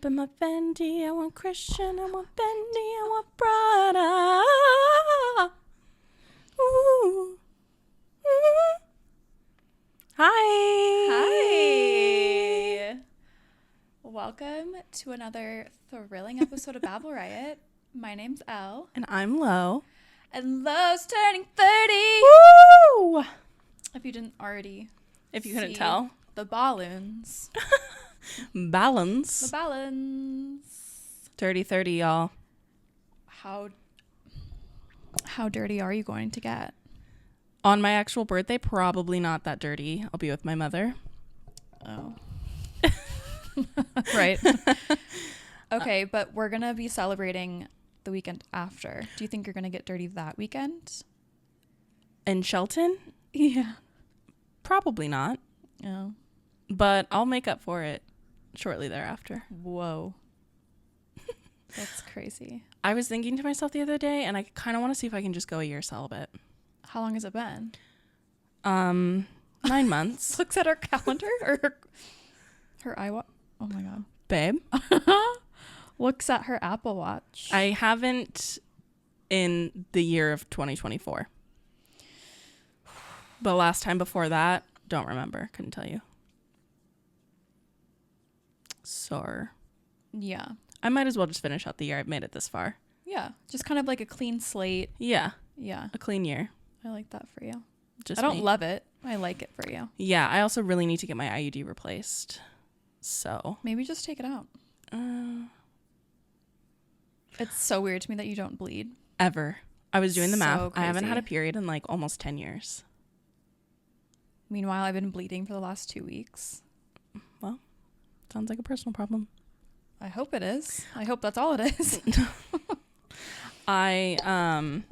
up in my Fendi. I want Christian, I want Fendi, I want Prada. Ooh. Ooh. Hi. Hi. Welcome to another thrilling episode of Babble Riot. My name's Elle. And I'm Lo. And Lo's turning 30. Woo! If you didn't already If you couldn't see tell. The balloons. Balance. The balloons. 30-30, y'all. How dirty are you going to get? On my actual birthday, probably not that dirty. I'll be with my mother. Oh. Right. Okay, but we're going to be celebrating the weekend after. Do you think you're going to get dirty that weekend? In Shelton? Yeah. Probably not. Oh. But I'll make up for it shortly thereafter. Whoa. That's crazy. I was thinking to myself the other day, and I kind of want to see if I can just go a year celibate. How long has it been? 9 months. Looks at her calendar or her iWatch. Oh my God. Babe. Looks at her Apple Watch. I haven't in the year of 2024. But last time before that, don't remember. Couldn't tell you. So Yeah. I might as well just finish out the year. I've made it this far. Yeah. Just kind of like a clean slate. Yeah. Yeah. A clean year. I like that for you. Just I don't me. love it. I like it for you. Yeah. I also really need to get my IUD replaced. So. Maybe just take it out. It's so weird to me that you don't bleed. Ever. I was doing the math. So I haven't had a crazy. period in like almost 10 years. Meanwhile, I've been bleeding for the last 2 weeks. Well, sounds like a personal problem. I hope it is. I hope that's all it is. I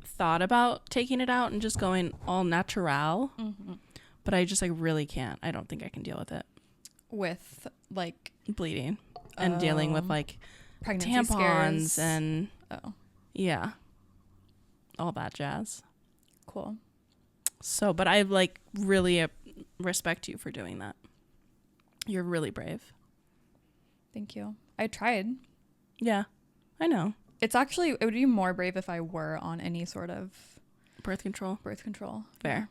thought about taking it out and just going all natural, but I just like really can't. I don't think I can deal with it. With like Bleeding and dealing with like pregnancy tampons scares. and Oh, yeah, all that jazz. cool. So, but I like really respect you for doing that. You're really brave. Thank you. I tried. Yeah, I know. It would be more brave if I were on any sort of Birth control. birth control. Fair.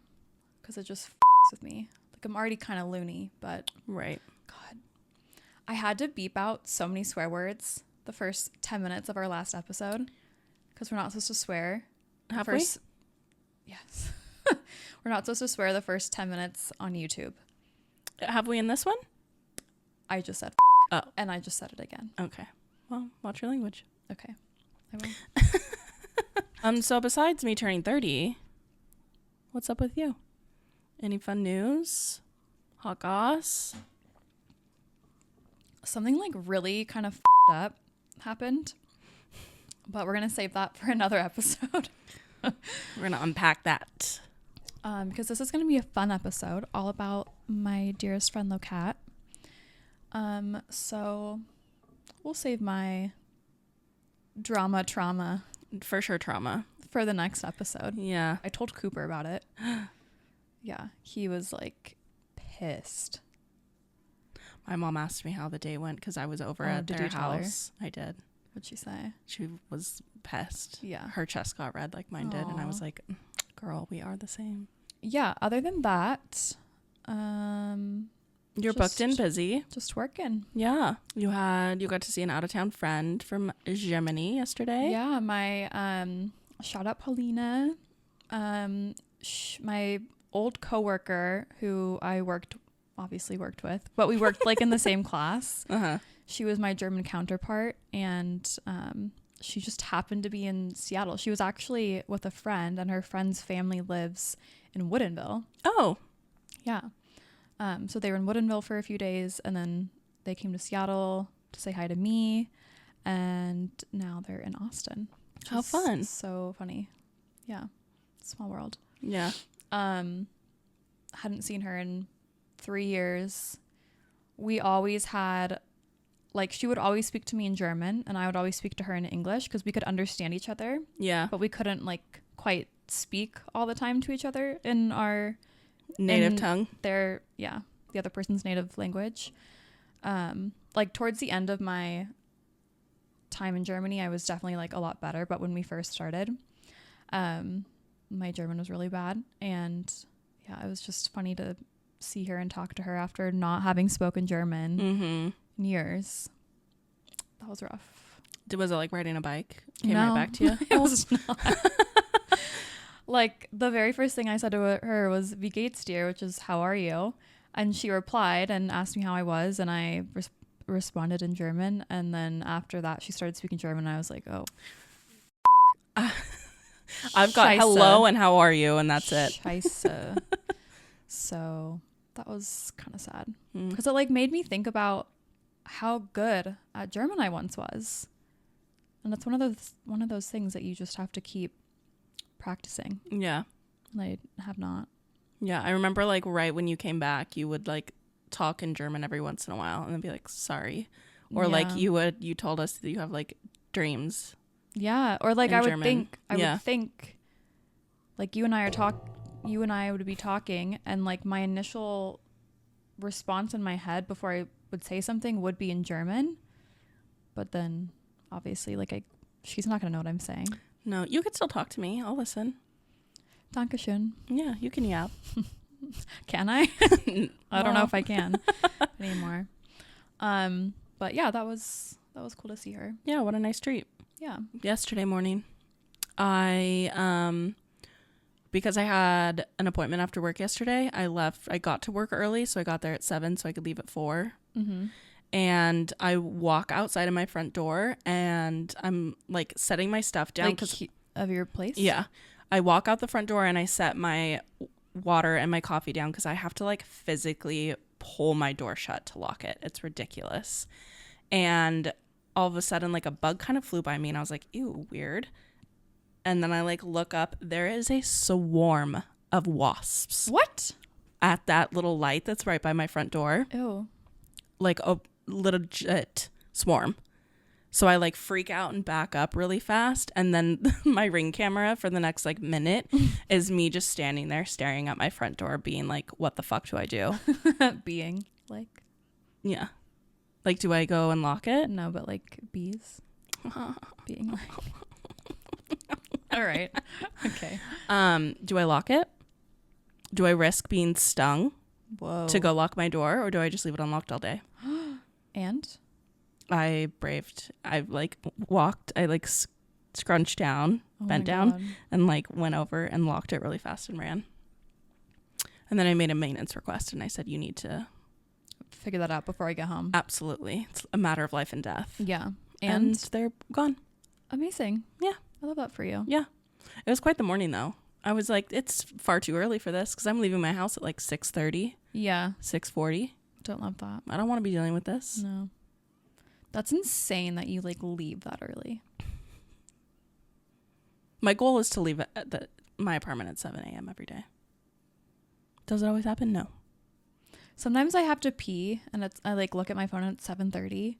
Because it just with me. Like, I'm already kind of loony, but Right. God. I had to beep out so many swear words the first 10 minutes of our last episode because we're not supposed to swear. Have we? Yes. We're not supposed to swear the first 10 minutes on YouTube. Have we in this one? I just said Oh. and I just said it again. Okay. Well, watch your language. Okay. I will. So besides me turning 30, what's up with you? Any fun news? Hot goss? Something like really kind of up happened, but we're going to save that for another episode. We're going to unpack that. Because this is going to be a fun episode all about my dearest friend Locatt. So we'll save my trauma For sure trauma. for the next episode. Yeah. I told Cooper about it. Yeah, he was like pissed. My mom asked me how the day went because I was over at did their you tell her? house. I did. What'd she say? She was pissed. Yeah. Her chest got red like mine did. And I Aw. was like, girl, we are the same. Yeah, other than that, You're booked and busy. just working. Yeah. You got to see an out-of-town friend from Germany yesterday. Yeah, my shout out Paulina, my old coworker who I obviously worked with, but we worked like in the same class. Uh-huh. She was my German counterpart, and she just happened to be in Seattle. She was actually with a friend, and her friend's family lives in Woodinville. Oh. Yeah. So they were in Woodinville for a few days, and then they came to Seattle to say hi to me, and now they're in Austin. How fun. So funny. Yeah. Small world. Yeah. Hadn't seen her in 3 years. We always had, like, she would always speak to me in German, and I would always speak to her in English because we could understand each other, Yeah. but we couldn't like quite speak all the time to each other in our Native tongue. the other person's native language. like towards the end of my time in Germany, I was definitely like a lot better. But when we first started, my German was really bad. And yeah, it was just funny to see her and talk to her after not having spoken German in years. That was rough. Was it like riding a bike? Came No, right back to you? It was not. Like the very first thing I said to her was "Wie geht's dir?" which is "How are you?" And she replied and asked me how I was, and I responded in German. And then after that, she started speaking German. And I was like, "Oh, I've got Scheisse. hello and how are you, and that's it." Scheisse. So that was kind of sad because it like made me think about how good at German I once was, and it's one of those things that you just have to keep practicing. Yeah. And I have not. Yeah, I remember like right when you came back, you would like talk in German every once in a while and then be like, sorry. Or like you told us that you have like dreams. Yeah. Or like I would German. think like you and I would be talking, and like my initial response in my head before I would say something would be in German. But then obviously like she's not going to know what I'm saying. No, you could still talk to me. I'll listen. Dankeschön. Yeah, you can yap. Can I? I don't know if I can anymore. But yeah, that was cool to see her. Yeah, what a nice treat. Yeah. Yesterday morning, I because I had an appointment after work yesterday, I got to work early, so I got there at 7 so I could leave at 4. And I walk outside of my front door and I'm like setting my stuff down like of your place. Yeah, I walk out the front door and I set my water and my coffee down because I have to like physically pull my door shut to lock it. It's ridiculous. And all of a sudden like a bug kind of flew by me and I was like, ew, weird. And then I like look up, there is a swarm of wasps. What? At that little light that's right by my front door. Ew. Like a legit swarm. So I like freak out and back up really fast. And then my Ring camera for the next like minute is me just standing there staring at my front door being like, what the fuck do I do? Being like. Yeah. Like, do I go and lock it? No, but like bees. Being like. All right. Okay. Do I lock it? Do I risk being stung to go lock my door, or do I just leave it unlocked all day? And? I like walked, I like scrunched down, bent down, and like went over and locked it really fast and ran. And then I made a maintenance request and I said, you need to figure that out before I get home. Absolutely. It's a matter of life and death. Yeah. And they're gone. Amazing. Yeah. I love that for you. Yeah. It was quite the morning though. I was like, it's far too early for this because I'm leaving my house at like 6:30. Yeah. 6:40. Don't love that. I don't want to be dealing with this. No. That's insane that you like leave that early. My goal is to leave at my apartment at 7 a.m. every day. Does it always happen? No. Sometimes I have to pee and I like look at my phone at 7:30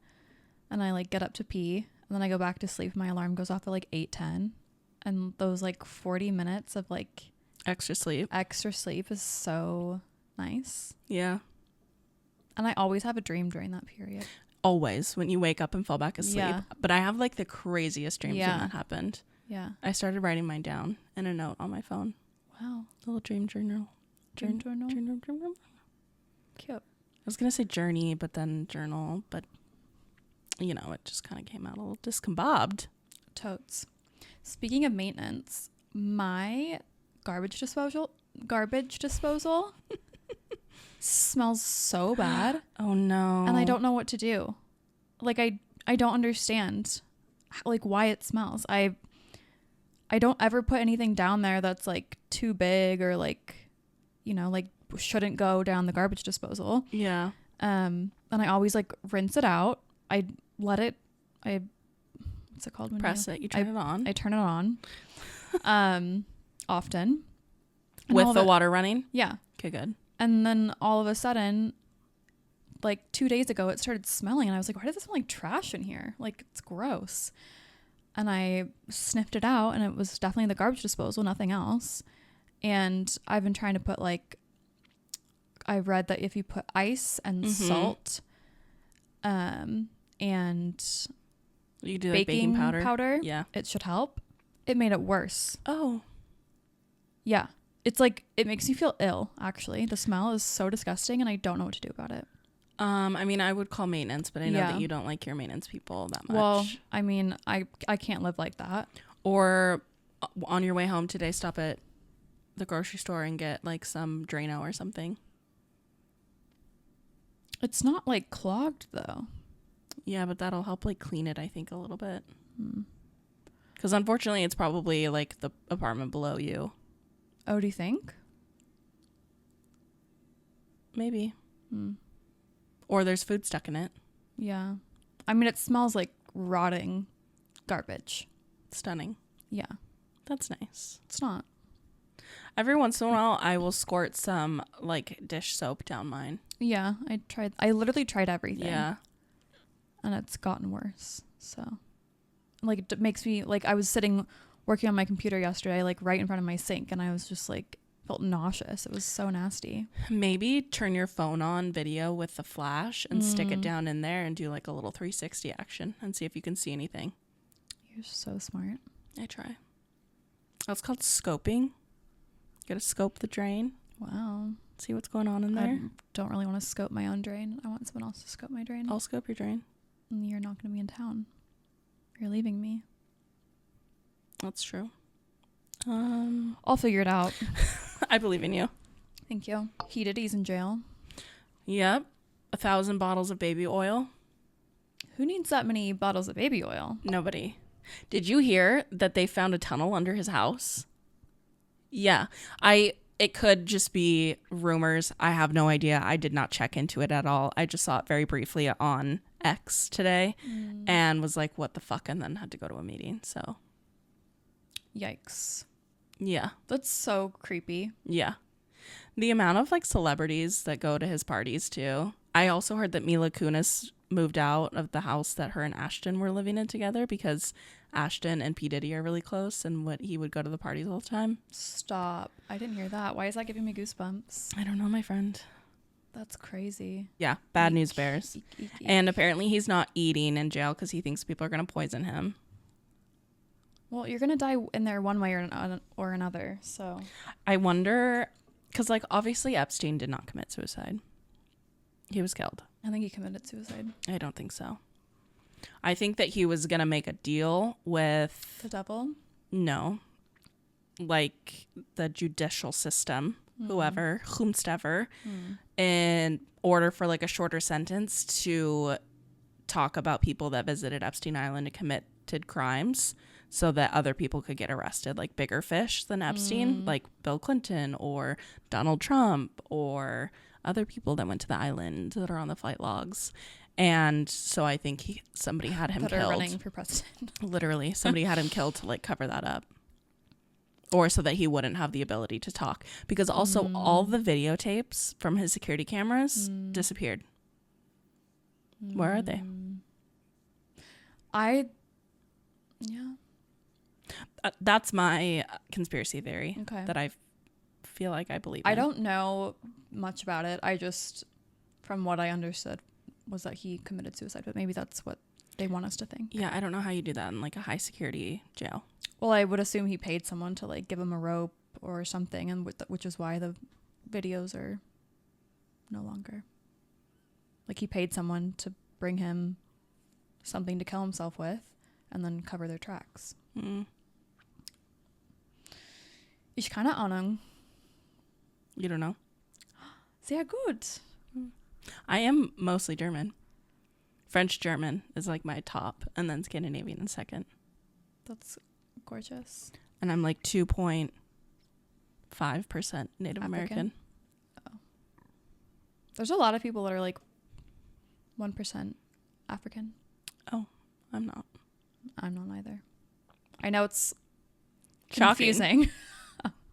and I like get up to pee and then I go back to sleep. My alarm goes off at like 8:10 and those like 40 minutes of like extra sleep is so nice. Yeah. And I always have a dream during that period. Always when you wake up and fall back asleep. Yeah. But I have like the craziest dreams when that happened. Yeah. I started writing mine down in a note on my phone. Wow. A little dream journal. Dream journal. Cute. I was going to say journey, but then journal. But, you know, it just kind of came out a little discombobed. Totes. Speaking of maintenance, my garbage disposal smells so bad. Oh, no. And I don't know what to do. Like, I don't understand, like, why it smells. I don't ever put anything down there that's, like, too big or, like, you know, like, shouldn't go down the garbage disposal. Yeah. And I always, like, rinse it out. I let it, what's it called? When Press it. You turn it on. I turn it on. Often. And with the water running? Yeah. Okay, good. And then all of a sudden, like 2 days ago, it started smelling. And I was like, why does it smell like trash in here? Like, it's gross. And I sniffed it out and it was definitely the garbage disposal, nothing else. And I've been trying to put like, I read that if you put ice and salt and You do like baking powder? Yeah. It should help. It made it worse. Oh. Yeah. It's like, it makes you feel ill, actually. The smell is so disgusting, and I don't know what to do about it. I mean, I would call maintenance, but I know that you don't like your maintenance people that much. Well, I mean, I can't live like that. Or on your way home today, stop at the grocery store and get like some Drano or something. It's not like clogged though. Yeah, but that'll help like clean it, I think, a little bit. Because unfortunately, it's probably like the apartment below you. Oh, do you think? Maybe. Or there's food stuck in it. Yeah. I mean, it smells like rotting garbage. Stunning. Yeah. That's nice. It's not. Every once in a while, I will squirt some like dish soap down mine. Yeah, I literally tried everything. Yeah. And it's gotten worse. So, like, it makes me, like, I was sitting working on my computer yesterday, like, right in front of my sink, and I was just, like, felt nauseous. It was so nasty. Maybe turn your phone on video with the flash and stick it down in there and do, like, a little 360 action and see if you can see anything. You're so smart. I try. That's called scoping. You gotta scope the drain. Wow. See what's going on in there. I don't really want to scope my own drain. I want someone else to scope my drain. I'll scope your drain. And you're not going to be in town. You're leaving me. That's true. I'll figure it out. I believe in you. Thank you. He did. He's in jail. Yep. 1,000 bottles of baby oil. Who needs that many bottles of baby oil? Nobody. Did you hear that they found a tunnel under his house? Yeah. It could just be rumors. I have no idea. I did not check into it at all. I just saw it very briefly on X today and was like, what the fuck? And then had to go to a meeting. So. Yikes. Yeah. That's so creepy. Yeah. The amount of like celebrities that go to his parties too. I also heard that Mila Kunis moved out of the house that her and Ashton were living in together because Ashton and P. Diddy are really close and he would go to the parties all the time. Stop. I didn't hear that. Why is that giving me goosebumps? I don't know, my friend. That's crazy. Yeah. Bad news bears. And apparently he's not eating in jail because he thinks people are going to poison him. Well, you're going to die in there one way or another. So I wonder, because like obviously Epstein did not commit suicide. He was killed. I think he committed suicide. I don't think so. I think that he was going to make a deal with... The devil? No. Like the judicial system, whoever, whomstever, in order for like a shorter sentence to talk about people that visited Epstein Island and committed crimes so that other people could get arrested, like bigger fish than Epstein, like Bill Clinton or Donald Trump or other people that went to the island that are on the flight logs. And so I think somebody had him killed. Running for president. Literally, somebody had him killed to like cover that up. Or so that he wouldn't have the ability to talk. Because also all the videotapes from his security cameras disappeared. Where are they? That's my conspiracy theory that I feel like I believe in. I don't know much about it. I just, from what I understood, was that he committed suicide. But maybe that's what they want us to think. Yeah, I don't know how you do that in like a high security jail. Well, I would assume he paid someone to like give him a rope or something, and which is why the videos are no longer. Like he paid someone to bring him something to kill himself with, and then cover their tracks. Ich keine Ahnung. You don't know? Sehr gut. I am mostly German. French German is like my top, and then Scandinavian in second. That's gorgeous. And I'm like 2.5% Native American. Oh. There's a lot of people that are like 1% African. Oh, I'm not. I'm not either. I know it's Shocking. confusing.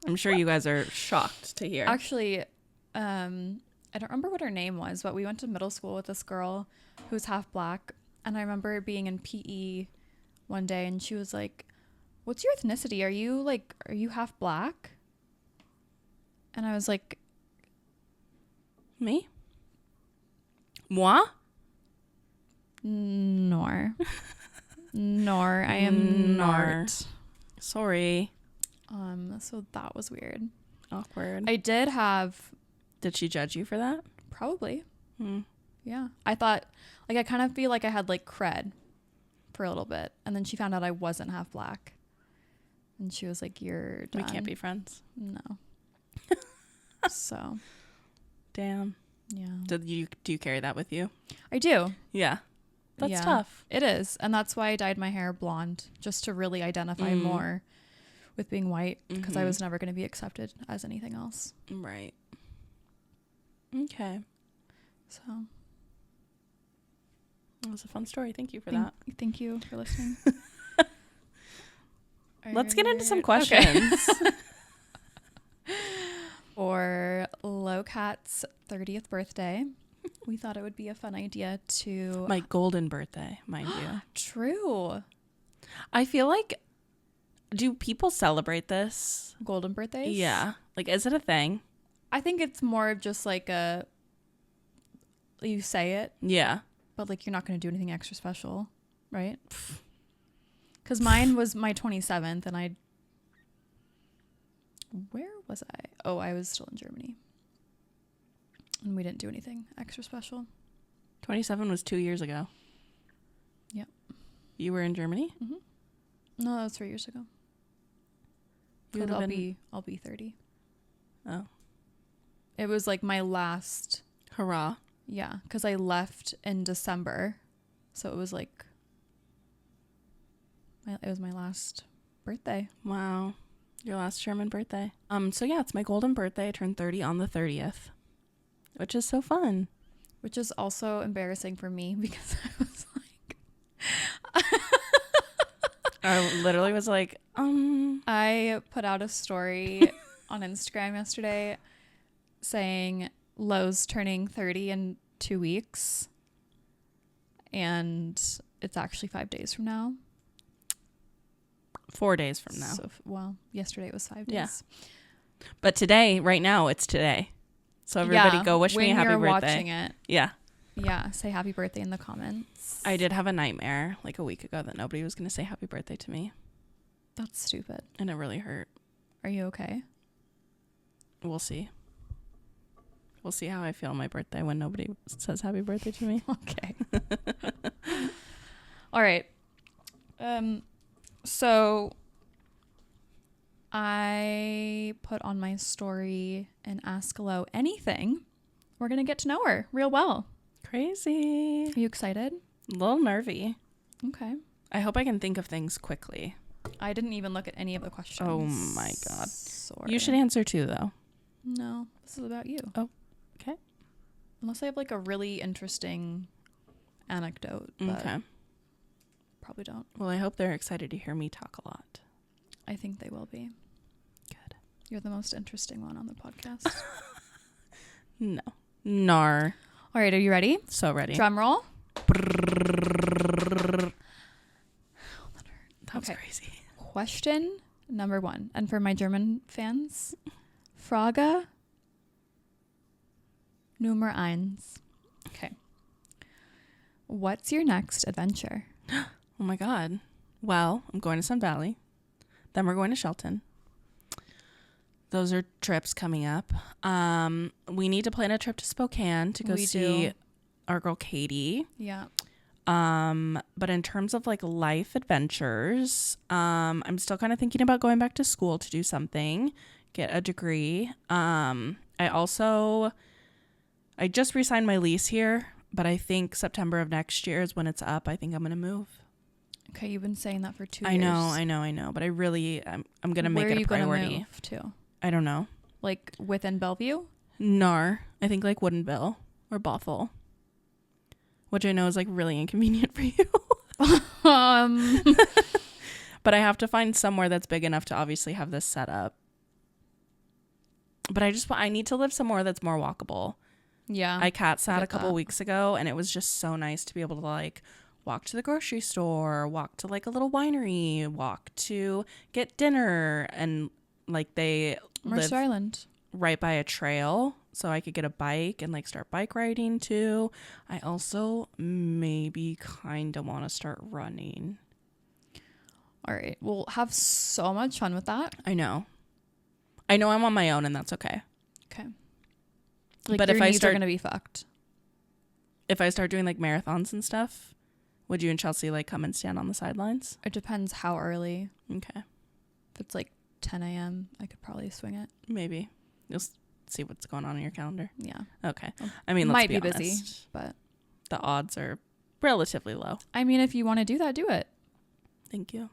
I'm sure you guys are shocked to hear. Actually, I don't remember what her name was, but we went to middle school with this girl who's half black. And I remember being in PE one day and she was like, "What's your ethnicity? Are you half black?" And I was like, Me? Moi? Nor. I am not. Sorry. So that was weird. Awkward. I did have... Did she judge you for that? Probably. Hmm. Yeah. I thought, like, I kind of feel like I had, like, cred for a little bit. And then she found out I wasn't half black. And she was like, you're done. We can't be friends. No. So. Damn. Yeah. Do you carry that with you? I do. Yeah. That's Yeah, tough. It is. And that's why I dyed my hair blonde, just to really identify more with being white, because I was never going to be accepted as anything else. Right. Okay. So. That was a fun story. Thank you for that. Thank you for listening. Let's get into some questions. Okay. For Locatt's 30th birthday, we thought it would be a fun idea to... My golden birthday, mind you. True. I feel like, do people celebrate this? Golden birthdays? Yeah. Like, is it a thing? I think it's more of just like you say it. Yeah. But like you're not going to do anything extra special, right? Because mine was my 27th and where was I? Oh, I was still in Germany. And we didn't do anything extra special. 27 was 2 years ago. Yep. You were in Germany? Mm-hmm. No, that was 3 years ago. I'll be 30. Oh. It was like my last... Hurrah. Yeah, because I left in December. So it was like... it was my last birthday. Wow. Your last German birthday. So yeah, it's my golden birthday. I turned 30 on the 30th. Which is so fun. Which is also embarrassing for me because I was like... I literally was like, I put out a story on Instagram yesterday saying Lowe's turning 30 in 2 weeks. And it's actually 5 days from now. 4 days from now. So, well, yesterday it was 5 days. Yeah. But today, right now, it's today. So everybody go wish me a happy birthday. When you're watching it. Yeah. Yeah. Say happy birthday in the comments. I did have a nightmare like a week ago that nobody was going to say happy birthday to me. That's stupid. And it really hurt. Are you okay? We'll see. We'll see how I feel on my birthday when nobody says happy birthday to me. Okay. All right. So I put on my story and ask Lo anything. We're going to get to know her real well. Crazy. Are you excited? A little nervy. Okay. I hope I can think of things quickly. I didn't even look at any of the questions. Oh my God. Sorry. You should answer too, though. No, this is about you. Oh, okay. Unless I have like a really interesting anecdote. But Okay. probably don't. Well, I hope they're excited to hear me talk a lot. I think they will be. Good. You're the most interesting one on the podcast. No. Nar. All right, are you ready? So ready. Drum roll. That was Okay. crazy. Question number 1. And for my German fans, Frage Nummer 1. Okay. What's your next adventure? Oh my God. Well, I'm going to Sun Valley. Then we're going to Shelton. Those are trips coming up. We need to plan a trip to Spokane to go see our girl Katie. Yeah. But in terms of like life adventures, I'm still kind of thinking about going back to school to do something, get a degree. I just re-signed my lease here, but I think September of next year is when it's up. I think I'm going to move. Okay, you've been saying that for 2 years. I know. But I really, I'm going to make it a priority. Where are you going to move to? I don't know. Like within Bellevue? Nar. I think like Woodinville or Bothell. Which I know is like really inconvenient for you. But I have to find somewhere that's big enough to obviously have this set up. But I need to live somewhere that's more walkable. Yeah. I cat sat a couple weeks ago and it was just so nice to be able to like walk to the grocery store, walk to like a little winery, walk to get dinner, and like they Mercer live Island. right by a trail so I could get a bike and like start bike riding too. I also maybe kind of want to start running. All right. We'll have so much fun with that. I know I'm on my own and that's okay. Okay. Like, but your if I knees start are going to be fucked. If I start doing like marathons and stuff, would you and Chelsea like come and stand on the sidelines? It depends how early. Okay. If it's like 10 a.m., I could probably swing it. Maybe. You'll see what's going on in your calendar. Yeah. Okay. I mean, let's might be be honest. busy, but the odds are relatively low. I mean, if you want to do that, do it. Thank you.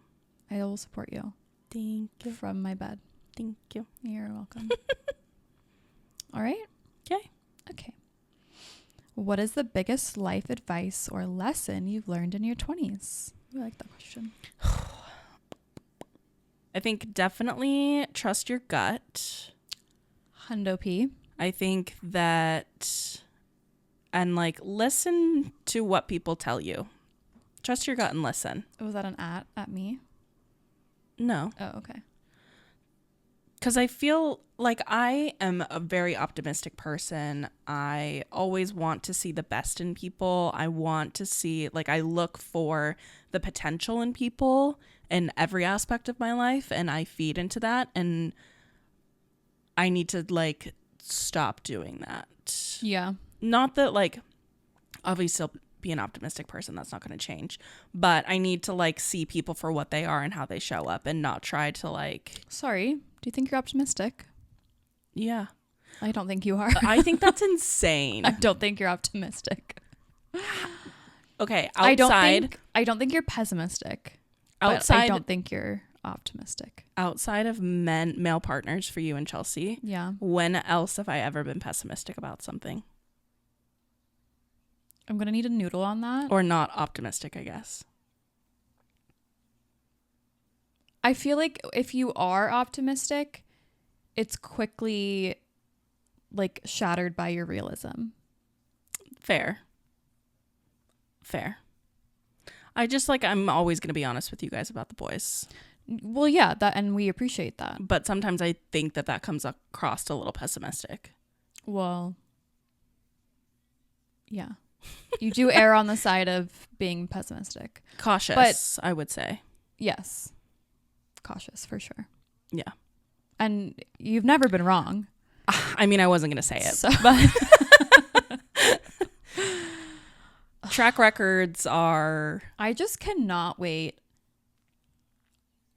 I will support you. Thank you. From my bed. Thank you. You're welcome. All right. Okay. Okay. What is the biggest life advice or lesson you've learned in your 20s? I like that question. I think definitely trust your gut. Hundo P. I think that, and like listen to what people tell you. Trust your gut and listen. Was that an at me? No. Oh, okay. Because I feel like I am a very optimistic person. I always want to see the best in people. I want to see, like, I look for the potential in people in every aspect of my life, and I feed into that. And I need to, like, stop doing that. Yeah. Not that, like, obviously still be an optimistic person. That's not going to change. But I need to, like, see people for what they are and how they show up and not try to, like... Sorry. Do you think you're optimistic? Yeah. I don't think you are. I think that's insane. I don't think you're optimistic. Okay, outside. I don't think you're pessimistic. Outside, but I don't think you're optimistic. Outside of male partners for you and Chelsea. Yeah. When else have I ever been pessimistic about something? I'm going to need a noodle on that. Or not optimistic, I guess. I feel like if you are optimistic, it's quickly like shattered by your realism. Fair. I just like, I'm always going to be honest with you guys about the boys. Well, yeah, that, and we appreciate that. But sometimes I think that comes across a little pessimistic. Well, yeah. You do err on the side of being pessimistic. Cautious, I would say. Yes. Cautious, for sure. Yeah. And you've never been wrong. I mean, I wasn't going to say it. So. But track records are... I just cannot wait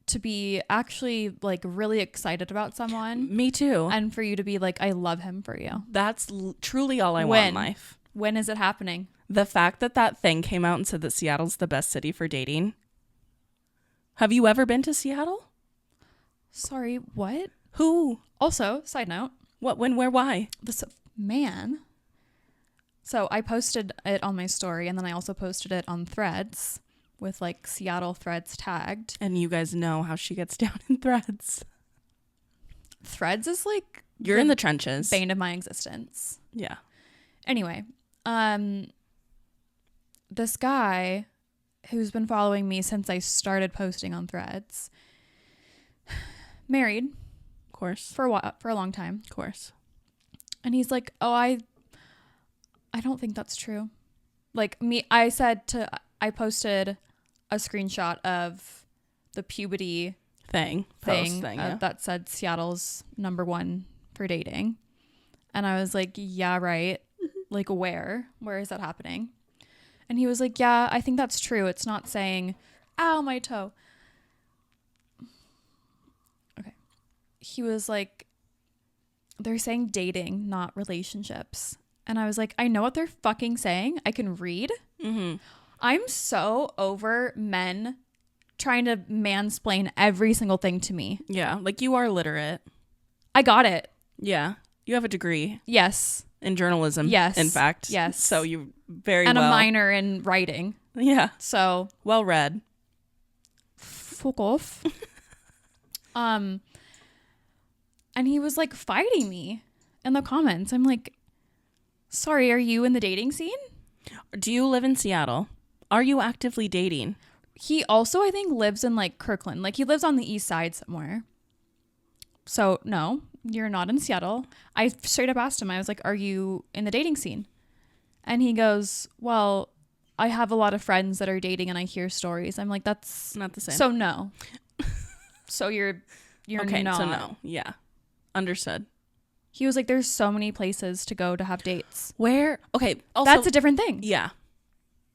to be actually like really excited about someone. Me too. And for you to be like, I love him for you. That's truly all I want in life. When is it happening? The fact that thing came out and said that Seattle's the best city for dating. Have you ever been to Seattle? Sorry, what? Who? Also, side note. What, when, where, why? This man. So I posted it on my story, and then I also posted it on Threads with like Seattle Threads tagged. And you guys know how she gets down in Threads. Threads is like... You're in the trenches. Bane of my existence. Yeah. Anyway, this guy who's been following me since I started posting on Threads, married, of course, for a long time, of course, and he's like, "Oh, I don't think that's true." Like me, I posted a screenshot of the puberty thing yeah. That said Seattle's #1 for dating, and I was like, "Yeah, right." Like, where is that happening? And he was like, yeah, I think that's true. It's not saying, ow, my toe. Okay. He was like, they're saying dating, not relationships. And I was like, I know what they're fucking saying. I can read. Mm-hmm. I'm so over men trying to mansplain every single thing to me. Yeah, like you are literate. I got it. Yeah. You have a degree. Yes. In journalism. Yes. In fact. Yes. So you very and well. And a minor in writing. Yeah. So. Well read. Fuck off. And he was like fighting me in the comments. I'm like, sorry, are you in the dating scene? Do you live in Seattle? Are you actively dating? He also, I think, lives in like Kirkland. Like he lives on the east side somewhere. So no, You're not in Seattle. I straight up asked him, I was like, are you in the dating scene? And he goes, well, I have a lot of friends that are dating and I hear stories. I'm like, that's Not the same. So no. So you're okay, not. so no. Yeah. Understood. He was like, there's so many places to go to have dates. Where? Okay. Also, That's a different thing. Yeah.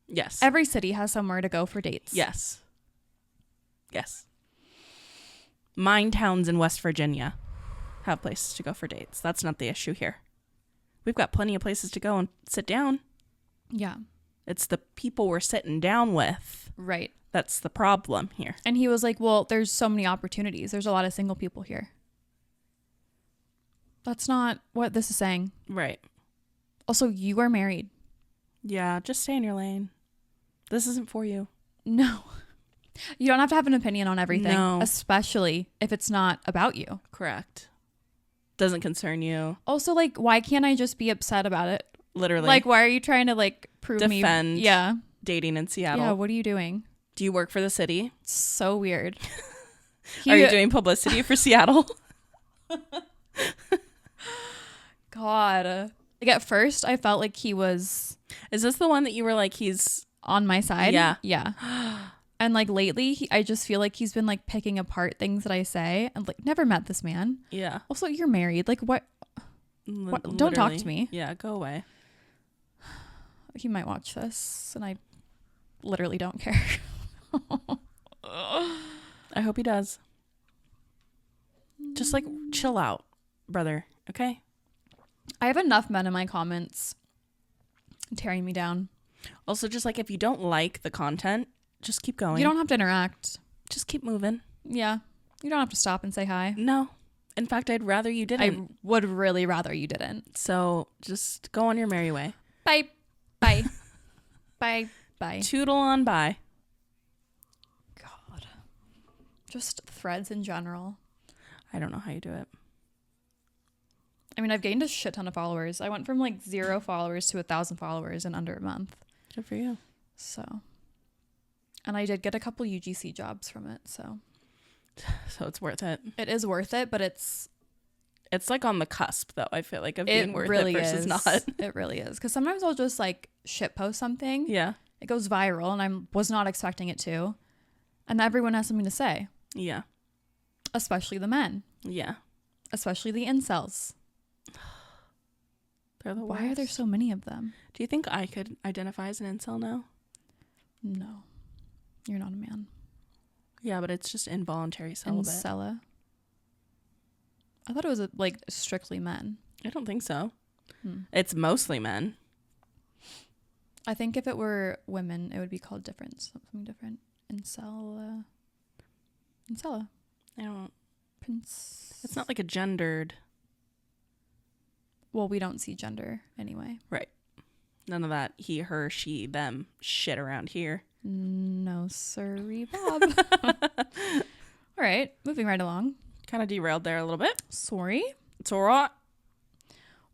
Yes. Every city has somewhere to go for dates. Yes. Yes. Mine towns in West Virginia have places to go for dates. That's not the issue here. We've got plenty of places to go and sit down. Yeah. It's the people we're sitting down with. Right. That's the problem here. And he was like, well, there's so many opportunities. There's a lot of single people here. That's not what this is saying. Right. Also, you are married. Yeah, just stay in your lane. This isn't for you. No. You don't have to have an opinion on everything. No. Especially if it's not about you. Correct. Doesn't concern you. Also, like, why can't I just be upset about it? Literally. Like, why are you trying to, like, prove defend me? Yeah. dating in Seattle. Yeah, what are you doing? Do you work for the city? It's so weird. Are you doing publicity for Seattle? God. Like, at first, I felt like he was... Is this the one that you were like, he's... on my side? Yeah. Yeah. And, like, lately, I just feel like he's been, like, picking apart things that I say. And, like, never met this man. Yeah. Also, you're married. Like, what? Don't talk to me. Yeah, go away. He might watch this, and I literally don't care. I hope he does. Just, like, chill out, brother. Okay? I have enough men in my comments tearing me down. Also, just, like, if you don't like the content, just keep going. You don't have to interact. Just keep moving. Yeah. You don't have to stop and say hi. No. In fact, I'd rather you didn't. I would really rather you didn't. So just go on your merry way. Bye. Bye. Bye. Bye. Toodle on bye. God. Just threads in general. I don't know how you do it. I mean, I've gained a shit ton of followers. I went from like 0 followers to 1,000 followers in under a month. Good for you. So. And I did get a couple UGC jobs from it, so. So it's worth it. It is worth it, but it's like on the cusp, though. I feel like of being worth really it versus is. not. It really is. Because sometimes I'll just like shit post something. Yeah. It goes viral and I was not expecting it to. And everyone has something to say. Yeah. Especially the men. Yeah. Especially the incels. They're the worst. Why are there so many of them? Do you think I could identify as an incel now? No. You're not a man. Yeah, but it's just involuntary celibate. Incella. I thought it was like strictly men. I don't think so. It's mostly men. I think if it were women, it would be called different. Something different. Incella. I don't. Prince. It's not like a gendered. Well, we don't see gender anyway. Right. None of that he, her, she, them shit around here. No, sorry, Bob. All right, moving right along. Kind of derailed there a little bit. Sorry. It's all right.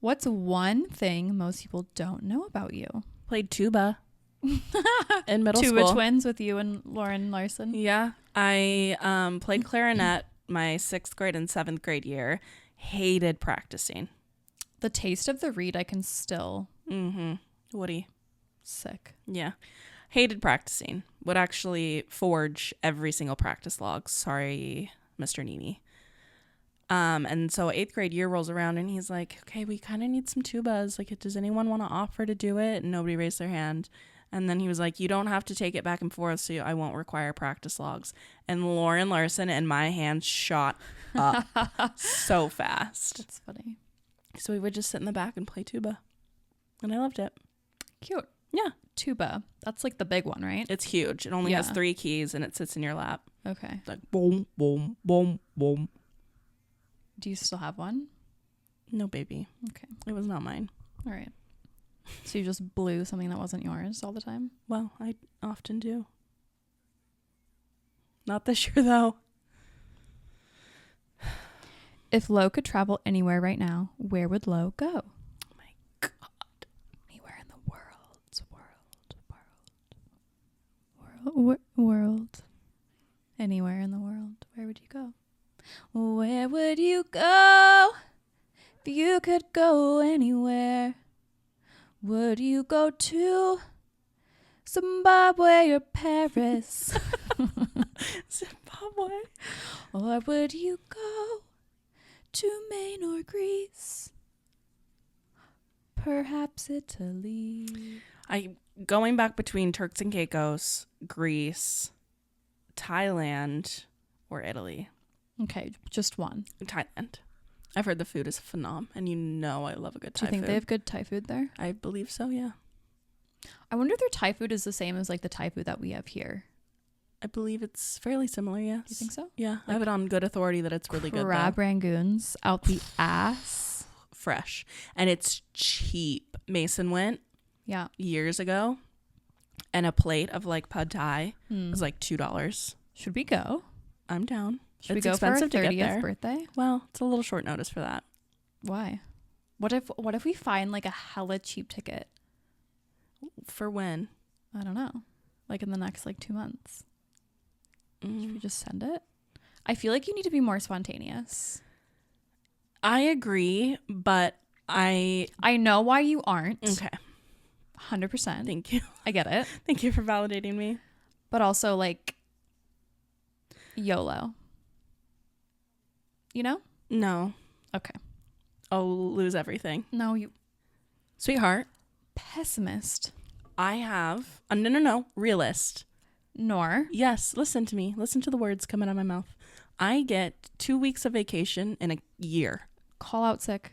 What's one thing most people don't know about you? Played tuba in middle Tuba school. twins with you and Lauren Larson. Yeah. I played clarinet my 6th grade and 7th grade year. Hated practicing. The taste of the reed I can still... Woody. Sick. Yeah. Hated practicing. Would actually forge every single practice log. Sorry, Mr. Nini. And so 8th grade year rolls around and he's like, okay, we kind of need some tubas. Like, does anyone want to offer to do it? And nobody raised their hand. And then he was like, you don't have to take it back and forth, so I won't require practice logs. And Lauren Larson and my hands shot up so fast. That's funny. So we would just sit in the back and play tuba. And I loved it. Cute. Yeah. Tuba. That's like the big one, right? It's huge. It only has 3 keys and it sits in your lap. Okay. It's like boom, boom, boom, boom. Do you still have one? No, baby. Okay. It was not mine. All right. So you just blew something that wasn't yours all the time? Well, I often do. Not this year, though. If Lo could travel anywhere right now, where would Lo go? Oh my God. Anywhere in the world. Anywhere in the world. Where would you go? Where would you go if you could go anywhere? Would you go to Zimbabwe or Paris? Zimbabwe. Or would you go to Maine or Greece? Perhaps Italy. Going back between Turks and Caicos, Greece, Thailand, or Italy. Okay, just one. Thailand. I've heard the food is phenom, and you know I love a good Thai food. Do you think they have good Thai food there? I believe so, yeah. I wonder if their Thai food is the same as like the Thai food that we have here. I believe it's fairly similar, yes. You think so? Yeah, I have it on good authority that it's really good. Crab rangoons out the ass. Fresh. And it's cheap. Mason went years ago, and a plate of like pad thai was like $2. Should we go? I'm down. Should we go for our 30th birthday? Well, it's a little short notice for that. Why? What if we find like a hella cheap ticket? For when? I don't know. Like in the next like 2 months. Should we just send it? I feel like you need to be more spontaneous. I agree, but I know why you aren't. Okay. 100%. Thank you. I get it. Thank you for validating me. But also like YOLO. You know? No. Okay. I'll lose everything. No, you... Sweetheart. Pessimist. I have... No. Realist. Nor. Yes. Listen to me. Listen to the words coming out of my mouth. I get 2 weeks of vacation in a year. Call out sick.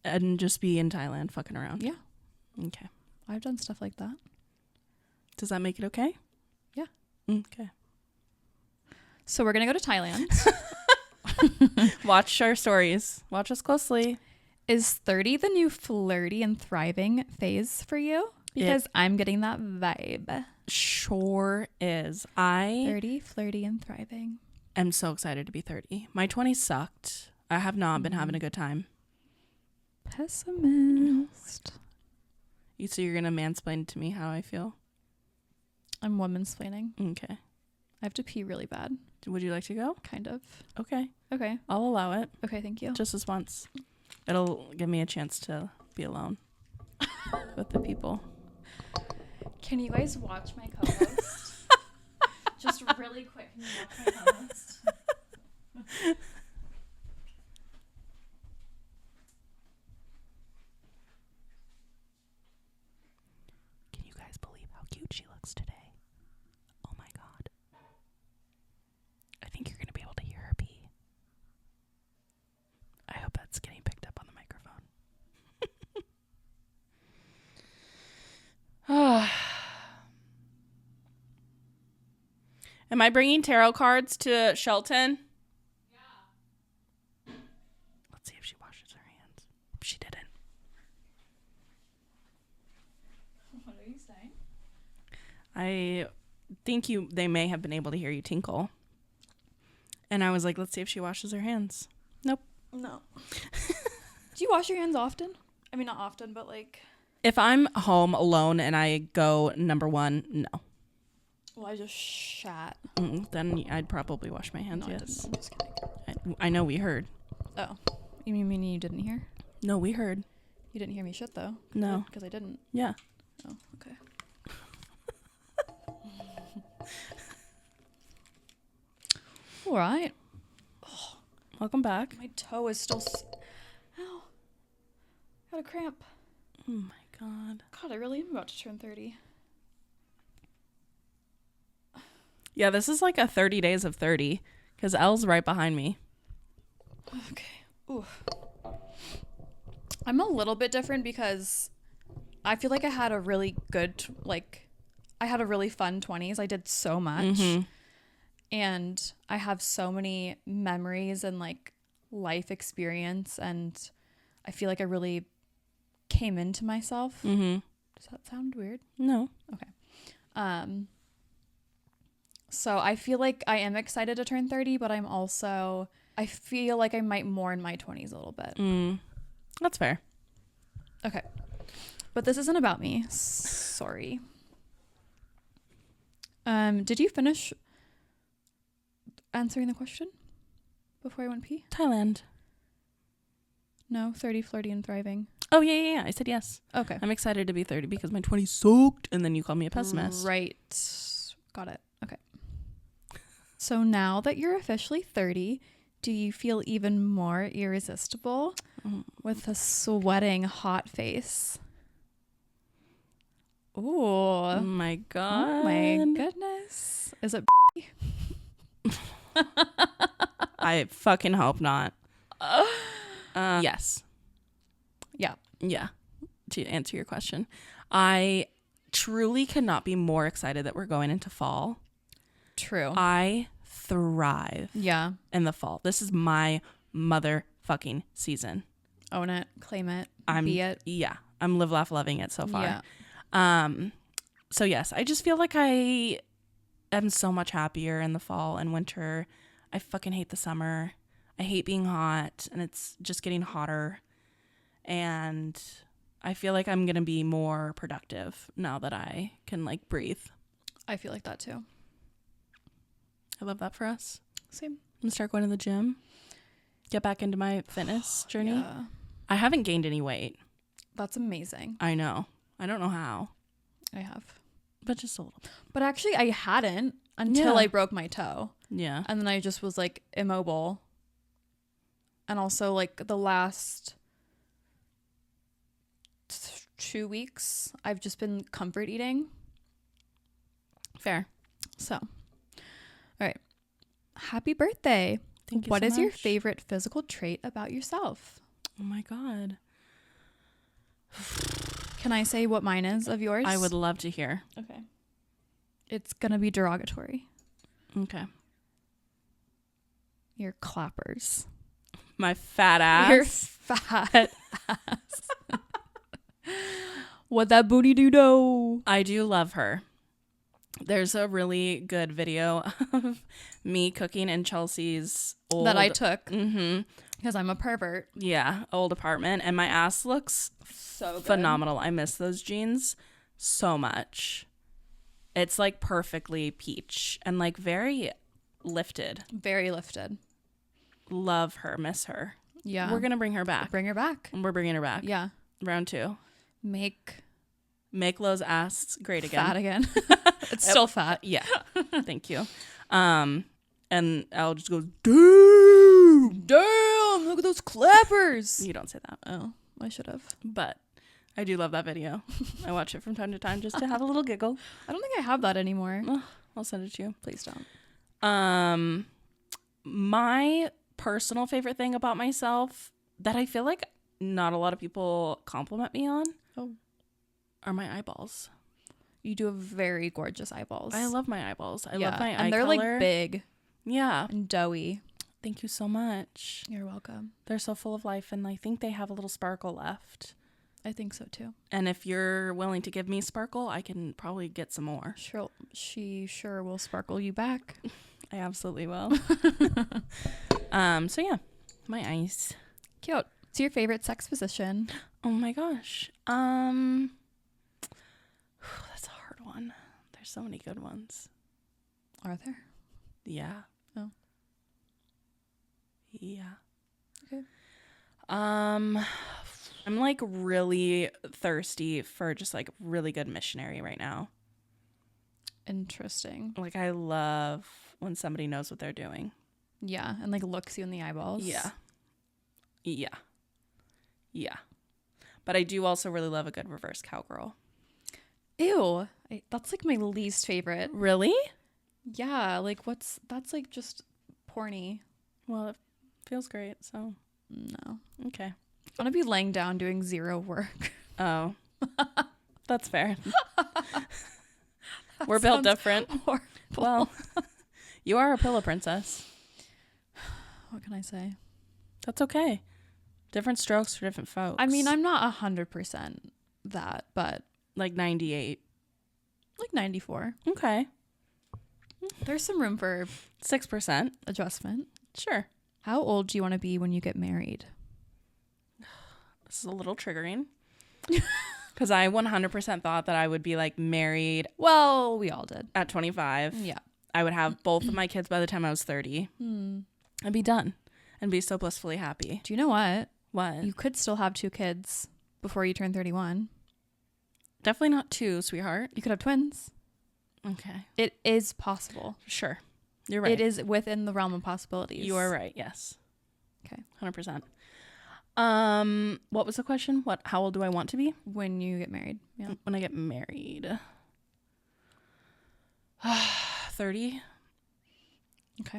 And just be in Thailand fucking around. Yeah. Okay. I've done stuff like that. Does that make it okay? Yeah. Okay. So we're going to go to Thailand. Watch our stories. Watch us closely. Is 30 the new flirty and thriving phase for you? Because I'm getting that vibe. Sure is. 30, flirty, and thriving. I'm so excited to be 30. My 20s sucked. I have not been having a good time. Pessimist. So you're going to mansplain to me how I feel? I'm womansplaining. Okay. I have to pee really bad. Would you like to go? Kind of. Okay. Okay. I'll allow it. Okay, thank you. Just this once. It'll give me a chance to be alone with the people. Can you guys watch my co-host? Just really quick. Can you watch my co-host? Can you guys believe how cute she looks today? Oh my god. I think you're going to be able to hear her pee. I hope that's getting picked up on the microphone. Am I bringing tarot cards to Shelton? Yeah. Let's see if she washes her hands. She didn't. What are you saying? I think they may have been able to hear you tinkle. And I was like, let's see if she washes her hands. Nope. No. Do you wash your hands often? I mean, not often, but like... If I'm home alone and I go number one, no. Well, I just shat. Then I'd probably wash my hands, No, yes. I didn't. I'm just kidding. I know we heard. Oh. You mean you didn't hear? No, we heard. You didn't hear me shit, though? No. Because I didn't. Yeah. Oh, okay. All right. Welcome back. My toe is still... Ow. Got a cramp. Oh my god. God, I really am about to turn 30. Yeah, this is like a 30 days of 30 because Elle's right behind me. Okay. Ooh. I'm a little bit different because I feel like I had a really good, I had a really fun 20s. I did so much. Mm-hmm. And I have so many memories and life experience. And I feel like I really came into myself. Mm-hmm. Does that sound weird? No. Okay. So I feel like I am excited to turn 30, but I feel like I might mourn my 20s a little bit. That's fair. Okay. But this isn't about me. Sorry. Did you finish answering the question? before I went pee? Thailand. No, 30, flirty, and thriving. Oh, yeah. I said yes. Okay. I'm excited to be 30 because my 20s sucked, and then you called me a pessimist. Right. Got it. Okay. So now that you're officially 30, do you feel even more irresistible with a sweating hot face? Ooh. Oh, my God. Oh, my goodness. Is it I fucking hope not. Yes. Yeah. To answer your question, I truly could not be more excited that we're going into fall. True? I thrive Yeah. in the fall. This is my motherfucking season. Own it. Claim it. I'm be it. Yeah. I'm live, laugh, loving it so far. Yeah. So yes, I just feel like I am so much happier in the fall and winter. I fucking hate the summer. I hate being hot, and it's just getting hotter. And I feel like I'm going to be more productive now that I can like breathe. I feel like that too. I love that for us. Same. I'm going to start going to the gym. Get back into my fitness journey. Yeah. I haven't gained any weight. That's amazing. I know. I don't know how. I have. But just a little. But actually I hadn't until I broke my toe. Yeah. And then I just was like immobile. And also like the last 2 weeks, I've just been comfort eating. Fair. So, all right. Happy birthday. Thank you What so is your much. favorite physical trait about yourself? Oh my God. Can I say what mine is of yours? I would love to hear. Okay. It's going to be derogatory. Okay. Your clappers. My fat ass. Your fat ass. What that booty do? I do love her. There's a really good video of me cooking in Chelsea's old... That I took. Mm-hmm. Because I'm a pervert. Yeah, old apartment. And my ass looks So good. phenomenal. I miss those jeans so much. It's like perfectly peach and like very lifted. Very lifted. Love her. Miss her. Yeah. We're going to bring her back. Bring her back. We're bringing her back. Yeah. Round 2. Make Lo's ass great again. fat again. It's still fat. Yeah. Thank you. And Elle just goes, dude. Damn, look at those clappers. You don't say that. Oh, I should have. But I do love that video. I watch it from time to time just to have a little giggle. I don't think I have that anymore. I'll send it to you. Please don't. My personal favorite thing about myself that I feel like not a lot of people compliment me on are my eyeballs. You do have very gorgeous eyeballs. I love my eyeballs. I love my eye and they're color. like big Yeah. and doughy. Thank you so much. You're welcome. They're so full of life, and I think they have a little sparkle left. I think so too. And if you're willing to give me sparkle, I can probably get some more. She sure will sparkle you back. I absolutely will. So yeah, my eyes. Cute. What's your favorite sex position? Oh my gosh. That's a hard one. There's so many good ones. Are there? Yeah. Oh. Yeah. Okay. I'm like really thirsty for just like really good missionary right now. Interesting. Like I love when somebody knows what they're doing. Yeah, and like looks you in the eyeballs. Yeah. But I do also really love a good reverse cowgirl. Ew. That's like my least favorite. Really? Yeah, like that's like just porny. Well, it feels great, so. No. Okay. I want to be laying down doing zero work. Oh. That's fair. We're built different. Horrible. Well, you are a pillow princess. What can I say? That's okay. Different strokes for different folks. I mean, I'm not 100% that, but like 98. like 94. Okay. There's some room for 6%. adjustment. Sure. How old do you want to be when you get married? This is a little triggering. Because I 100% thought that I would be like married Well, we all did. at 25. Yeah. I would have both of my kids by the time I was 30. I'd be done. and be so blissfully happy. Do you know what? What? You could still have 2 kids before you turn 31. Definitely not 2, sweetheart. You could have twins. Okay. It is possible. Sure. You're right. It is within the realm of possibilities. You are right. Yes. Okay. 100%. What was the question? How old do I want to be? When you get married. Yeah. When I get married. 30. Okay.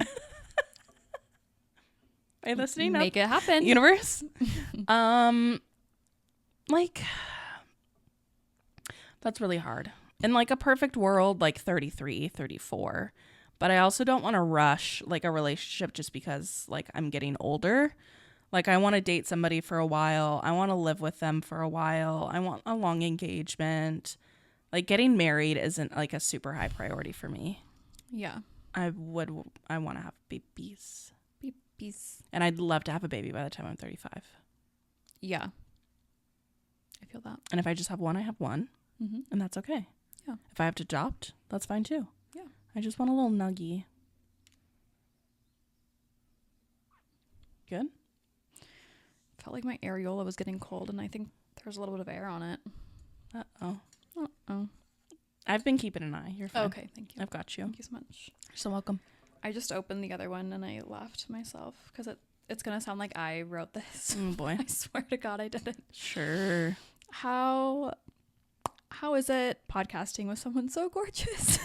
Are you listening? Make it happen. Universe. Like, that's really hard. In like a perfect world, like 33, 34. But I also don't want to rush like a relationship just because like I'm getting older. Like I want to date somebody for a while. I want to live with them for a while. I want a long engagement. Like getting married isn't like a super high priority for me. Yeah. I want to have babies. Babies. And I'd love to have a baby by the time I'm 35. Yeah. I feel that. And if I just have one, I have one. Mm-hmm. And that's okay. Yeah. If I have to adopt, that's fine too. Yeah. I just want a little nuggie. Good? Felt like my areola was getting cold, and I think there's a little bit of air on it. Uh-oh. Uh-oh. I've been keeping an eye. You're fine. Okay, thank you. I've got you. Thank you so much. You're so welcome. I just opened the other one, and I laughed to myself because it's going to sound like I wrote this. Oh, boy. I swear to God I didn't. Sure. How is it podcasting with someone so gorgeous?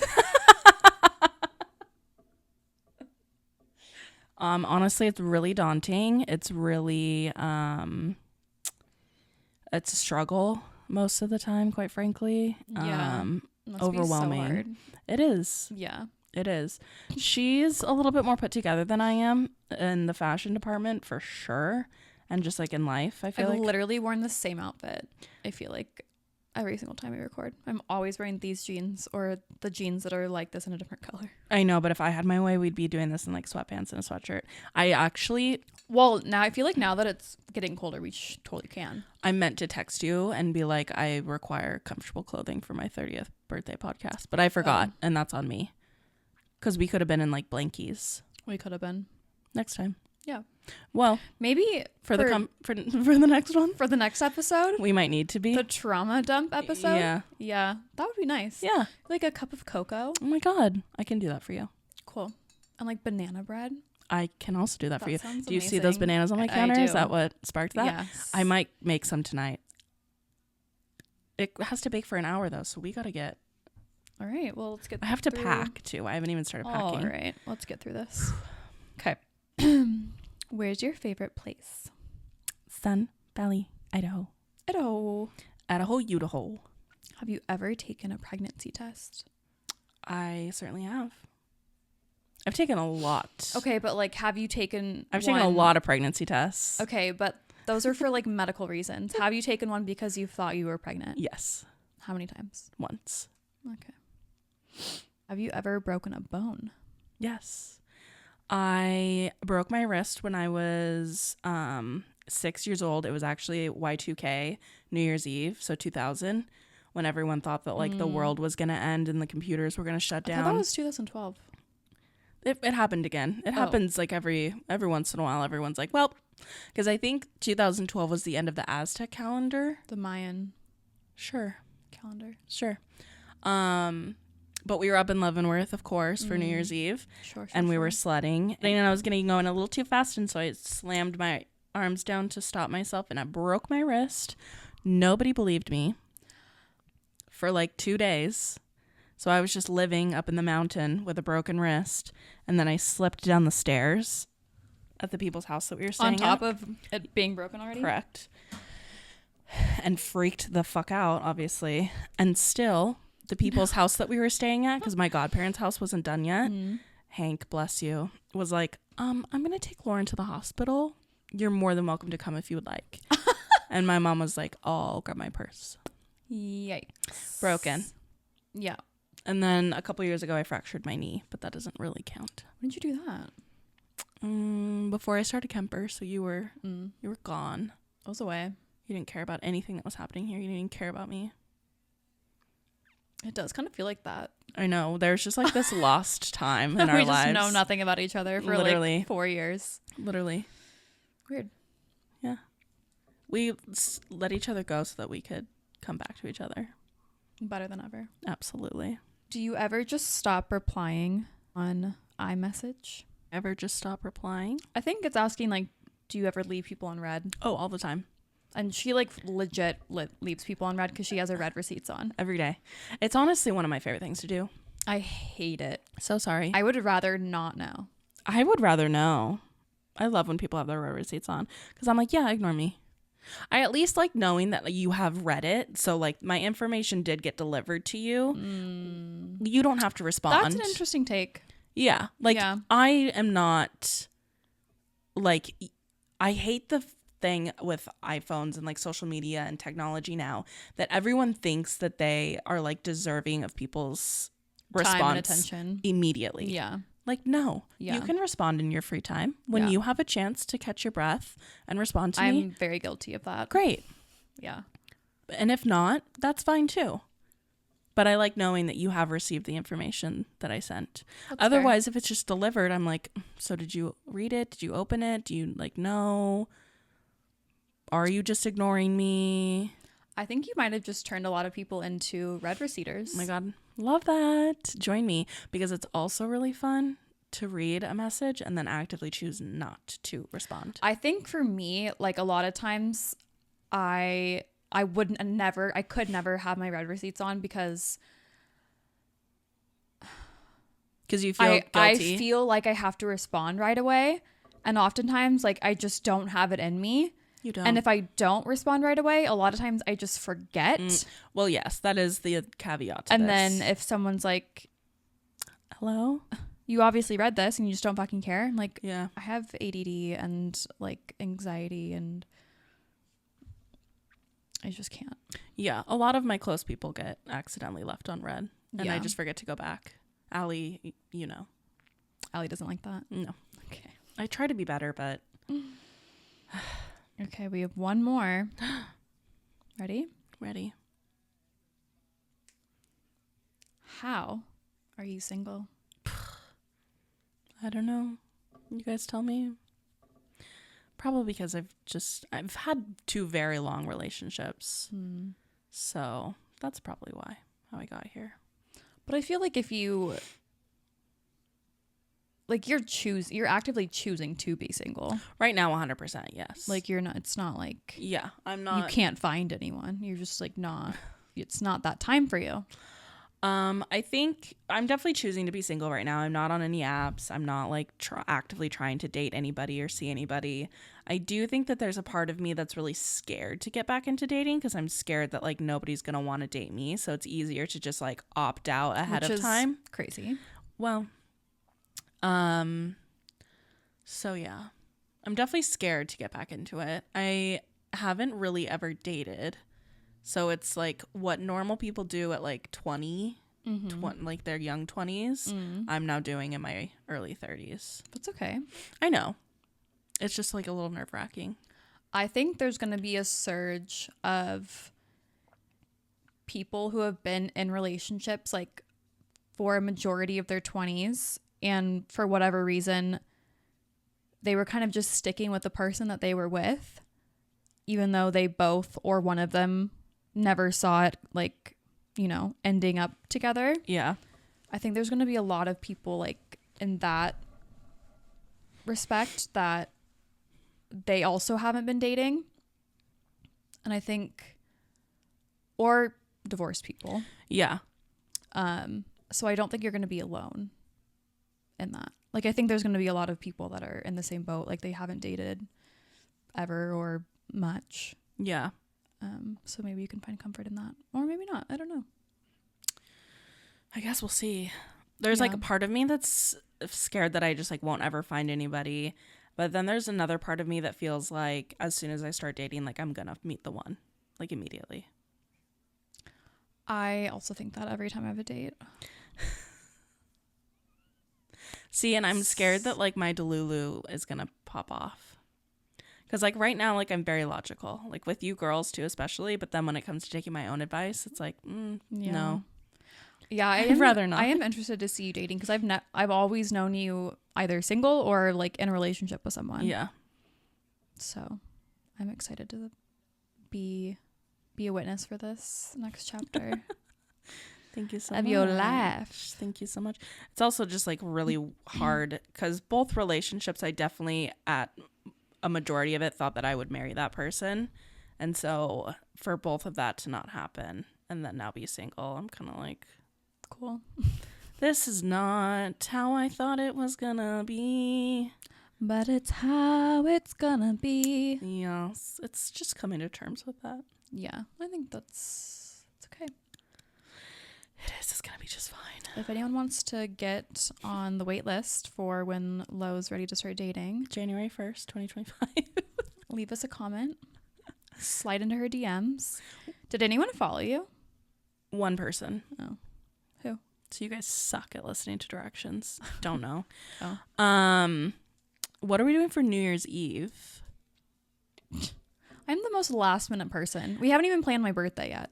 Honestly, it's really daunting. It's really, it's a struggle most of the time, quite frankly. Yeah. Must Overwhelming. Be so hard. It is. Yeah. It is. She's a little bit more put together than I am in the fashion department for sure. And just like in life, I feel I've like. literally worn the same outfit. I feel like every single time we record, I'm always wearing these jeans or the jeans that are like this in a different color. I know, but if I had my way, we'd be doing this in like sweatpants and a sweatshirt. Well, now I feel like now that it's getting colder, we totally can. I meant to text you and be like, I require comfortable clothing for my 30th birthday podcast, but I forgot, and that's on me. Because we could have been in like blankies. We could have been. Next time. Yeah. Well, maybe for the next one, for the next episode, we might need to be the trauma dump episode. Yeah, that would be nice. Yeah, like a cup of cocoa. Oh my God, I can do that for you. Cool. And like banana bread. I can also do that for you. Do you amazing. see those bananas on my counter? Is that what sparked that? Yes. I might make some tonight. It has to bake for an hour though, so we gotta get. All right. Well, let's get. I have to pack too. I haven't even started packing. All right. Let's get through this. Okay. Where's your favorite place? Sun Valley, Idaho. Idaho, Idaho. Have you ever taken a pregnancy test? I certainly have. I've taken a lot. Okay, but like, have you taken? I've taken a lot of pregnancy tests. Okay, but those are for like medical reasons. Have you taken one because you thought you were pregnant? Yes. How many times? Once. Okay. Have you ever broken a bone? Yes. I broke my wrist when I was 6 years old. It was actually Y2K, New Year's Eve, so 2000, when everyone thought that like the world was going to end and the computers were going to shut down. I thought that was 2012. It happened again. It happens like every once in a while. Everyone's like, well, because I think 2012 was the end of the Aztec calendar. The Mayan. Sure. Calendar. Sure. But we were up in Leavenworth, of course, for New Year's Eve. Sure. And we were sledding. And I was going a little too fast, and so I slammed my arms down to stop myself, and I broke my wrist. Nobody believed me for like 2 days. So I was just living up in the mountain with a broken wrist, and then I slipped down the stairs at the people's house that we were staying on top at. of it being broken already? Correct. And freaked the fuck out, obviously. And still, the people's house that we were staying at, because my godparents' house wasn't done yet, Hank, bless you, was like, I'm going to take Lauren to the hospital. You're more than welcome to come if you would like. And my mom was like, oh, I'll grab my purse. Yikes. Broken. Yeah. And then a couple years ago, I fractured my knee, but that doesn't really count. When did you do that? Before I started Kemper, so you were gone. I was away. You didn't care about anything that was happening here. You didn't even care about me. It does kind of feel like that. I know. There's just like this lost time in our lives. We just know nothing about each other for Literally. like 4 years. Literally. Weird. Yeah. We let each other go so that we could come back to each other. Better than ever. Absolutely. Do you ever just stop replying on iMessage? Ever just stop replying? I think it's asking, like, do you ever leave people on red? Oh, all the time. And she, like, legit leaves people on red because she has her red receipts on. Every day. It's honestly one of my favorite things to do. I hate it. So sorry. I would rather not know. I would rather know. I love when people have their red receipts on because I'm like, yeah, ignore me. I at least like knowing that like, you have read it. So like my information did get delivered to you. You don't have to respond. That's an interesting take. Yeah. Like I am not like, I hate the thing with iPhones and like social media and technology now that everyone thinks that they are like deserving of people's response time and attention immediately. Yeah. Like, no, Yeah. you can respond in your free time when you have a chance to catch your breath and respond to me. I'm very guilty of that. Great. Yeah. And if not, that's fine too. But I like knowing that you have received the information that I sent. That's Otherwise, if it's just delivered, I'm like, so did you read it? Did you open it? Do you like know? Are you just ignoring me? I think you might have just turned a lot of people into red receipters. Oh my God. Love that. Join me because it's also really fun to read a message and then actively choose not to respond. I think for me, like a lot of times I could never have my red receipts on because you feel guilty. I feel like I have to respond right away. And oftentimes like I just don't have it in me. You don't. And if I don't respond right away, a lot of times I just forget. Well, yes, that is the caveat to and this. then if someone's like, hello, you obviously read this and you just don't fucking care. I'm like, yeah, I have ADD and like anxiety and I just can't. Yeah, a lot of my close people get accidentally left on red and Yeah. I just forget to go back. Allie, you know. Allie doesn't like that. No. Okay. I try to be better, but... Okay, we have one more. Ready? Ready. How are you single? I don't know. You guys tell me. Probably because I've had 2 very long relationships. So that's probably how I got here. But I feel like if you like you're actively choosing to be single. Right now 100%, yes. Like it's not like yeah, I'm not. You can't find anyone. You're just like not it's not that time for you. I think I'm definitely choosing to be single right now. I'm not on any apps. I'm not like actively trying to date anybody or see anybody. I do think that there's a part of me that's really scared to get back into dating because I'm scared that like nobody's going to want to date me. So it's easier to just like opt out ahead of time. Crazy. Well, so yeah, I'm definitely scared to get back into it. I haven't really ever dated. So it's like what normal people do at like 20, like their young 20s, I'm now doing in my early 30s. That's okay. I know. It's just like a little nerve-wracking. I think there's going to be a surge of people who have been in relationships like for a majority of their 20s and for whatever reason they were kind of just sticking with the person that they were with even though they both or one of them never saw it like, you know, ending up together. Yeah. I think there's going to be a lot of people like in that respect that they also haven't been dating. And I think, or divorced people. Yeah. So I don't think you're going to be alone in that. Like, I think there's going to be a lot of people that are in the same boat. Like they haven't dated ever or much. Yeah. So maybe you can find comfort in that or maybe not. I don't know. I guess we'll see. There's like a part of me that's scared that I just like won't ever find anybody. But then there's another part of me that feels like as soon as I start dating, like I'm going to meet the one like immediately. I also think that every time I have a date. See, and I'm scared that like my Delulu is going to pop off. Because like right now, like I'm very logical, like with you girls too, especially. But then when it comes to taking my own advice, it's like, no. Yeah, I'd rather not. I am interested to see you dating because I've always known you either single or like in a relationship with someone. Yeah. So I'm excited to be a witness for this next chapter. Thank you so of much. your life. Thank you so much. It's also just like really hard because both relationships, I definitely at a majority of it thought that I would marry that person. And so for both of that to not happen and then now be single, I'm kind of like, Cool. this is not how I thought it was gonna be. But it's how it's gonna be. Yes, it's just coming to terms with that. Yeah, I think it's okay. It is. It's gonna be just fine. If anyone wants to get on the wait list for when Lo's ready to start dating, January 1st, 2025. leave us a comment. Slide into her DMs. Did anyone follow you? One person. Oh. Who? So you guys suck at listening to directions. Don't know. Oh. What are we doing for New Year's Eve? I'm the most last minute person. We haven't even planned my birthday yet.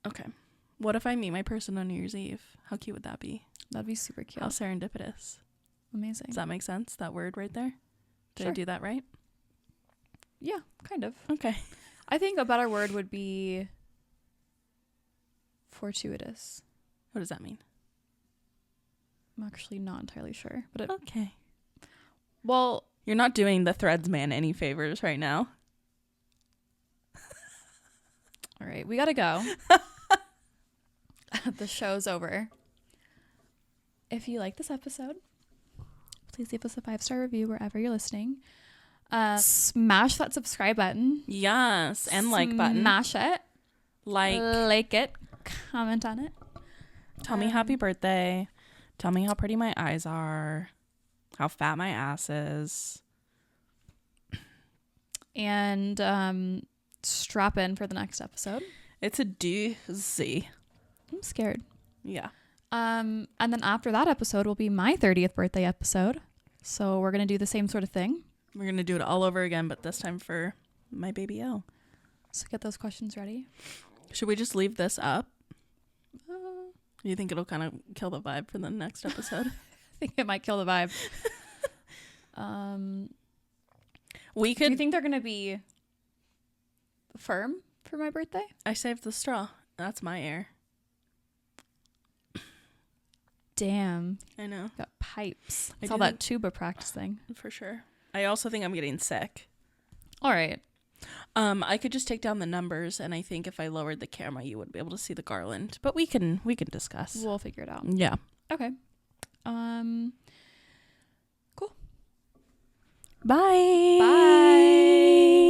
Okay. What if I meet my person on New Year's Eve? How cute would that be? That'd be super cute. How serendipitous. Amazing. Does that make sense? That word right there? Did Sure. I do that right? Yeah, kind of. Okay. I think a better word would be fortuitous. What does that mean? I'm actually not entirely sure. But Okay. well, You're not doing the Threads man any favors right now. all right, we gotta go. The show's over. If you like this episode, please leave us a 5-star review wherever you're listening. Smash that subscribe button. Yes. And like button. Smash it. Like it. Comment on it. Tell me happy birthday. Tell me how pretty my eyes are. How fat my ass is. And strap in for the next episode. It's a doozy. I'm scared. Yeah. And then after that episode will be my 30th birthday episode. So we're going to do the same sort of thing. We're going to do it all over again, but this time for my baby Elle. So get those questions ready. Should we just leave this up? Do you think it'll kind of kill the vibe for the next episode? I think it might kill the vibe. We Do you could. think they're going to be firm for my birthday? I saved the straw. That's my air. Damn. I know. Got pipes. I It's do all that think- tuba practicing. For sure. I also think I'm getting sick. All right. I could just take down the numbers, and I think if I lowered the camera, you would be able to see the garland. But we can discuss. We'll figure it out. Yeah. Okay. Cool. Bye. Bye.